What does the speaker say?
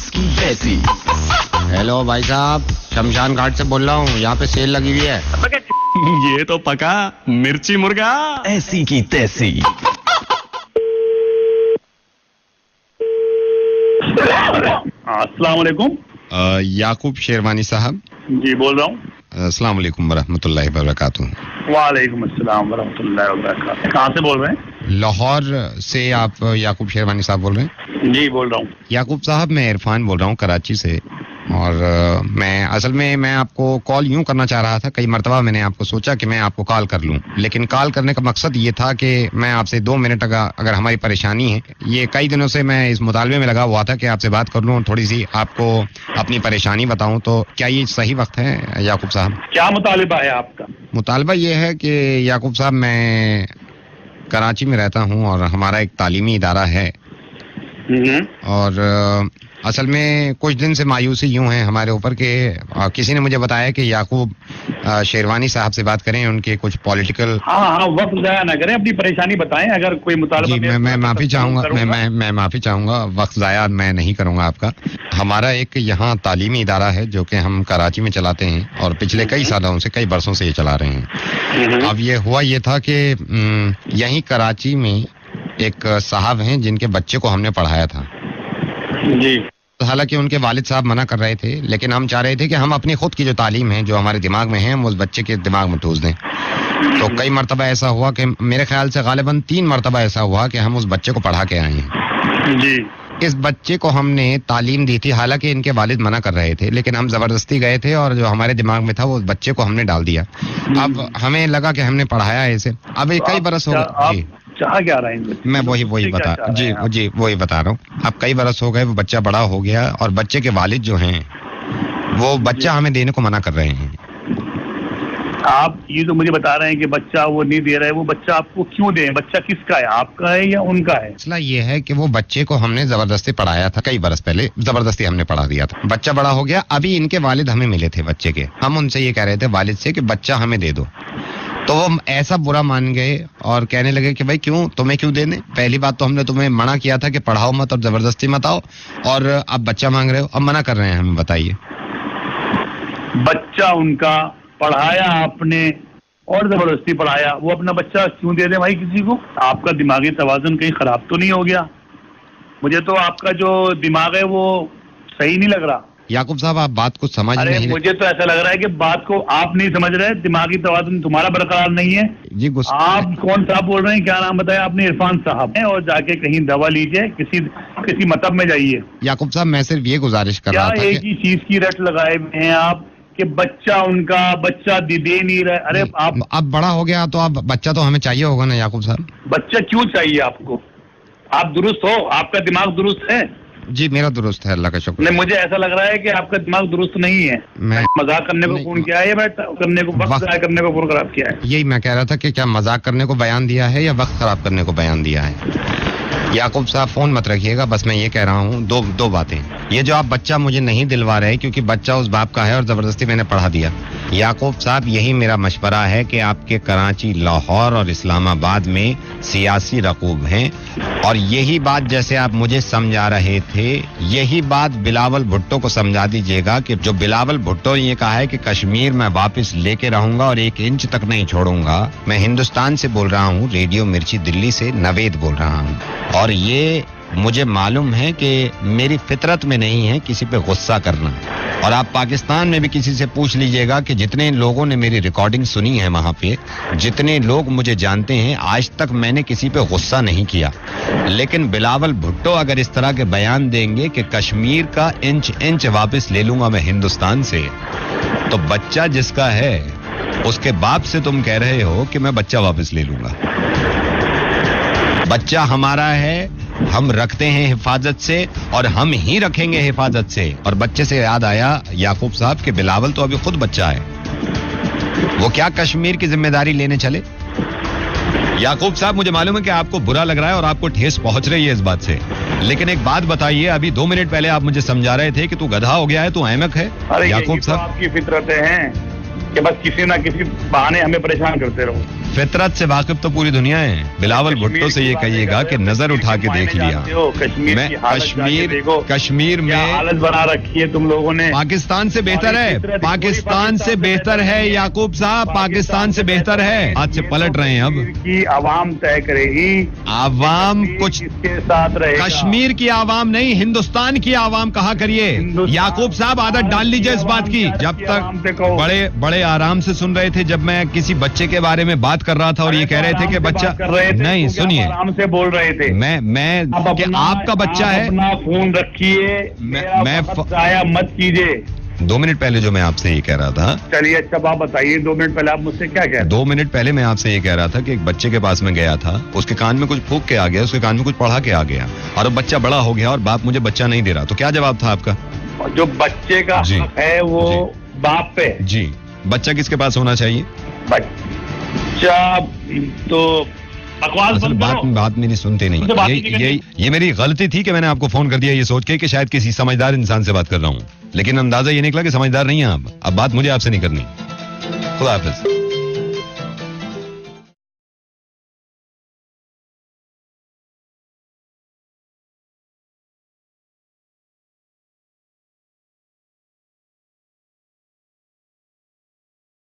उसकी तैसी। हेलो भाई साहब, शमशान घाट से बोल रहा हूँ, यहाँ पे सेल लगी हुई है। ये तो पका मिर्ची मुर्गा ऐसी की तैसी। अस्सलाम वालेकुम। याकूब शेरवानी साहब। जी बोल रहा हूँ। अस्सलाम वालेकुम वरहमतुल्लाहि वबरकातुहू। वालेकुम अस्सलाम वरहमतुल्लाहि वबरकातुहू। कहाँ से बोल रहे हैं? लाहौर से आप याकूब शेरवानी साहब बोल रहे हैं? जी बोल रहा हूँ। याकूब साहब, मैं इरफान बोल रहा हूँ कराची से। और मैं असल में मैं आपको कॉल यूं करना चाह रहा था, कई मरतबा मैंने आपको सोचा कि मैं आपको कॉल कर लूं, लेकिन कॉल करने का मकसद ये था कि मैं आपसे 2 मिनट अगर हमारी परेशानी है, ये कई दिनों से मैं इस मुतालबे में लगा हुआ था कि आपसे बात कर लूं और थोड़ी सी आपको अपनी परेशानी बताऊं, तो क्या ये सही वक्त है याकूब साहब? क्या मुतालिबा है आपका? मुतालबा ये है कि याकूब साहब, मैं कराची में रहता हूँ और हमारा एक तालीमी इदारा है, और असल में कुछ दिन से मायूसी यूं है हमारे ऊपर कि किसी ने मुझे बताया कि याकूब शेरवानी साहब से बात करें, उनके कुछ पॉलिटिकल। हाँ, वक्त ज़ाया ना करें, अपनी परेशानी बताएं। अगर कोई मुतालबा। जी, मैं माफी चाहूंगा, मैं माफी चाहूंगा, वक्त ज़ाया मैं नहीं करूंगा आपका। हमारा एक यहाँ तालीमी इदारा है जो कि हम कराची में चलाते हैं और पिछले कई सालों से, कई बरसों से ये चला रहे हैं। अब ये हुआ ये था कि यहीं कराची में एक साहब हैं जिनके बच्चे को हमने पढ़ाया था जी। हालांकि उनके वालिद साहब मना कर रहे थे, लेकिन हम चाह रहे थे कि हम अपनी खुद की जो तालीम है, जो हमारे दिमाग में है, हम उस बच्चे के दिमाग में ठूस दें। तो कई मरतबा ऐसा हुआ कि मेरे ख्याल से गालिबन 3 मरतबा ऐसा हुआ कि हम उस बच्चे को पढ़ा के आए हैं जी। इस बच्चे को हमने तालीम दी थी, हालांकि इनके वालिद मना कर रहे थे, लेकिन हम जबरदस्ती गए थे और जो हमारे दिमाग में था वो उस बच्चे को हमने डाल दिया। अब हमें लगा कि हमने पढ़ाया है इसे। अब ये कई बरस हो गए। चाह क्या रहा है? मैं वही बता जी वही बता रहा हूँ। अब कई बरस हो गए, वो बच्चा बड़ा हो गया और बच्चे के वालिद जो हैं वो बच्चा हमें देने को मना कर रहे हैं। आप ये तो मुझे बता रहे हैं कि बच्चा वो नहीं दे रहा है, वो बच्चा आपको क्यों दें? बच्चा किसका है, आपका है या उनका है? मसला ये है कि वो बच्चे को हमने जबरदस्ती पढ़ाया था, कई बरस पहले जबरदस्ती हमने पढ़ा दिया था। बच्चा बड़ा हो गया, अभी इनके वालिद हमें मिले थे बच्चे के। हम उनसे ये कह रहे थे वालिद से कि बच्चा हमें दे दो, तो वो ऐसा बुरा मान गए और कहने लगे कि भाई क्यों, तुम्हें क्यों देने? पहली बात तो हमने तुम्हें मना किया था कि पढ़ाओ मत और जबरदस्ती मत आओ, और अब बच्चा मांग रहे हो, अब मना कर रहे हैं हमें। बताइए। बच्चा उनका पढ़ाया आपने और जबरदस्ती पढ़ाया, वो अपना बच्चा क्यों दे दे भाई किसी को? आपका दिमागी तवाज़ुन कहीं खराब तो नहीं हो गया? मुझे तो आपका जो दिमाग है वो सही नहीं लग रहा। याकूब साहब, आप बात को समझ नहीं। मुझे तो ऐसा लग रहा है कि बात को आप नहीं समझ रहे, दिमागी तवाज़ुन तुम्हारा बरकरार नहीं है जी। आप कौन साहब बोल रहे हैं? क्या नाम बताया आपने? इरफान साहब है, और जाके कहीं दवा लीजिए, किसी मतलब में जाइए। याकूब साहब, मैं सिर्फ ये गुजारिश कर रहा था, एक ही चीज की रट लगाए हुए हैं आप कि बच्चा उनका, बच्चा दे नहीं रहे। अरे आप अब बड़ा हो गया तो अब बच्चा तो हमें चाहिए होगा ना याकूब साहब। बच्चा क्यों चाहिए आपको? आप दुरुस्त हो? आपका दिमाग दुरुस्त है? जी, मेरा दुरुस्त है, अल्लाह का शुक्र। नहीं, मुझे ऐसा लग रहा है कि आपका दिमाग दुरुस्त नहीं है। मैं मजाक करने को फोन किया है या करने को वक्त करने को फोन खराब किया है? यही मैं कह रहा था कि क्या मजाक करने को बयान दिया है या वक्त खराब करने को बयान दिया है? याकूब साहब, फोन मत रखिएगा, बस मैं ये कह रहा हूँ दो बातें। ये जो आप बच्चा मुझे नहीं दिलवा रहे क्योंकि बच्चा उस बाप का है और जबरदस्ती मैंने पढ़ा दिया। याकूब साहब, यही मेरा मशवरा है कि आपके कराची, लाहौर और इस्लामाबाद में सियासी रकूब हैं, और यही बात जैसे आप मुझे समझा रहे थे, यही बात बिलावल भुट्टो को समझा दीजिएगा कि जो बिलावल भुट्टो ने ये कहा है कि कश्मीर मैं वापस लेके रहूंगा और 1 इंच तक नहीं छोड़ूंगा। मैं हिंदुस्तान से बोल रहा हूँ, रेडियो मिर्ची दिल्ली से नवेद बोल रहा हूँ, और ये मुझे मालूम है कि मेरी फितरत में नहीं है किसी पे गुस्सा करना। और आप पाकिस्तान में भी किसी से पूछ लीजिएगा कि जितने लोगों ने मेरी रिकॉर्डिंग सुनी है, वहां पे जितने लोग मुझे जानते हैं, आज तक मैंने किसी पे गुस्सा नहीं किया। लेकिन बिलावल भुट्टो अगर इस तरह के बयान देंगे कि कश्मीर का इंच वापस ले लूंगा मैं हिंदुस्तान से, तो बच्चा जिसका है उसके बाप से तुम कह रहे हो कि मैं बच्चा वापस ले लूंगा। बच्चा हमारा है, हम रखते हैं हिफाजत से और हम ही रखेंगे हिफाजत से। और बच्चे से याद आया याकूब साहब कि बिलावल तो अभी खुद बच्चा है, वो क्या कश्मीर की जिम्मेदारी लेने चले? याकूब साहब, मुझे मालूम है कि आपको बुरा लग रहा है और आपको ठेस पहुंच रही है इस बात से, लेकिन एक बात बताइए, अभी 2 मिनट पहले आप मुझे समझा रहे थे कि तू गधा हो गया है, तू अहमक है। याकूब साहब, आपकी फितरतें हैं कि बस किसी ना किसी बहाने हमें परेशान करते रहो। फितरत से वाकिफ तो पूरी दुनिया है। बिलावल भुट्टो से ये कहिएगा कि नजर उठा के देख लिया। मैं कश्मीर में हालत बना रखी है तुम लोगों ने। पाकिस्तान से बेहतर है, पाकिस्तान से बेहतर है याकूब साहब, पाकिस्तान से बेहतर है। आज से पलट रहे हैं अब की आवाम तय करेगी, आवाम कुछ किसके साथ रहेगा। कश्मीर की आवाम नहीं, हिंदुस्तान की आवाम कहा करिए। याकूब साहब आदत डाल लीजिए इस बात की। जब तक बड़े आराम से सुन रहे थे, जब मैं किसी बच्चे के बारे में बात कर रहा था और ये कह रहे थे कि बच्चा नहीं, सुनिए आराम से बोल रहे थे। मैं कि आपका बच्चा है, अपना फोन रखिए, मैं जाया मत कीजिए। 2 मिनट पहले जो मैं आपसे ये कह रहा था, चलिए अच्छा आप बताइए, 2 मिनट पहले आप मुझसे क्या कह रहे? 2 मिनट पहले मैं आपसे ये कह रहा था कि एक बच्चे के पास में गया था, उसके कान में कुछ फूंक के आ गया, उसके कान में कुछ पढ़ा के आ गया और अब बच्चा बड़ा हो गया और बाप मुझे बच्चा नहीं दे रहा। तो क्या जवाब था आपका? जो बच्चे का हक है वो बाप पे। जी, बच्चा किसके पास होना चाहिए? बच्चा तो बात मेरी सुनते नहीं। ये मेरी गलती थी कि मैंने आपको फोन कर दिया ये सोच के कि शायद किसी समझदार इंसान से बात कर रहा हूँ, लेकिन अंदाजा ये निकला कि समझदार नहीं है आप। अब बात मुझे आपसे नहीं करनी। खुदा हाफिज।